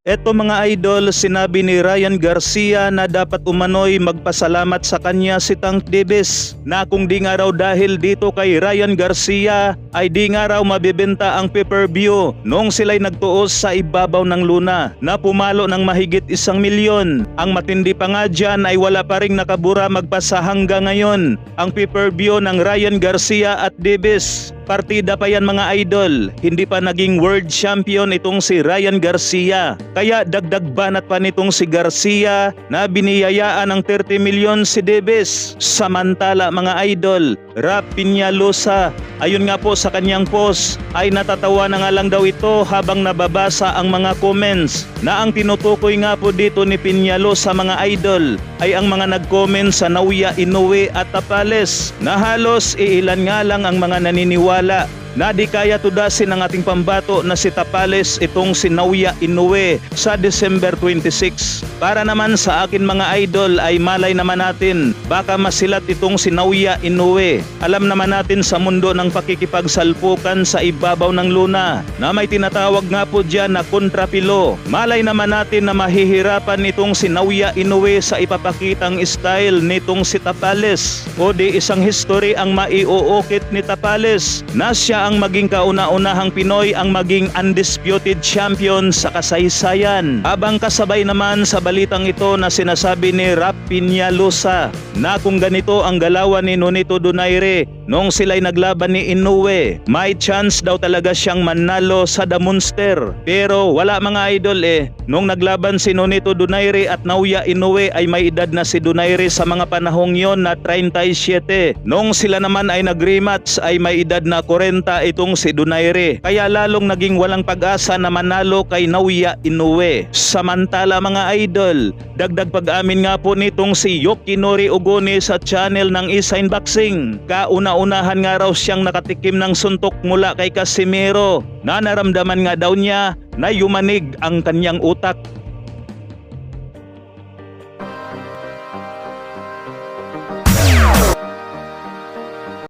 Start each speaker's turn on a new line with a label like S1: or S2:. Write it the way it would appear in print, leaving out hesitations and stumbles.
S1: Eto mga idol, sinabi ni Ryan Garcia na dapat umano'y magpasalamat sa kanya si Tank Davis na kung di nga raw dahil dito kay Ryan Garcia ay di nga raw mabibenta ang pay-per-view noong sila'y nagtuos sa ibabaw ng luna na pumalo ng mahigit 1 milyon. Ang matindi pa nga dyan ay wala pa ring nakabura magpasa hanggang ngayon ang pay-per-view ng Ryan Garcia at Davis. Partida pa yan mga idol, hindi pa naging world champion itong si Ryan Garcia. Kaya dagdag banat pa nitong si Garcia na biniyayaan ng 30 milyon si Davis. Samantala mga idol, Rap Peñalosa, ayun nga po sa kanyang post ay natatawa na nga lang daw ito habang nababasa ang mga comments na ang tinutukoy nga po dito ni Peñalosa mga idol ay ang mga nag-comment sa Naoya Inoue at Tapales na halos iilan nga lang ang mga naniniwala na di kaya tudasin ng ating pambato na si Tapales itong si Naoya Inoue sa December 26. Para naman sa akin mga idol ay malay naman natin baka masilat itong si Naoya Inoue. Alam naman natin sa mundo ng pakikipagsalpukan sa ibabaw ng luna na may tinatawag nga po dyan na kontrapilo. Malay naman natin na mahihirapan itong si Naoya Inoue sa ipapakitang style nitong si Tapales o di isang history ang maiuukit ni Tapales na siya ang maging kauna-unahang Pinoy ang maging undisputed champion sa kasaysayan. Habang kasabay naman sa balitang ito na sinasabi ni Rap Peñalosa na kung ganito ang galawan ni Nonito Donaire noong sila'y naglaban ni Inoue, may chance daw talaga siyang manalo sa The Monster. Pero wala mga idol noong naglaban si Nonito Donaire at Naoya Inoue ay may edad na si Donaire sa mga panahong yon na 37. Noong sila naman ay nag-rematch ay may edad na 40 itong si Donaire. Kaya lalong naging walang pag-asa na manalo kay Naoya Inoue. Samantala mga idol, dagdag pag-amin nga po nitong si Yokinori Ogone sa channel ng Isine Boxing. Kauna-unahan nga raw siyang nakatikim ng suntok mula kay Casimero na naramdaman nga daw niya na yumanig ang kanyang utak.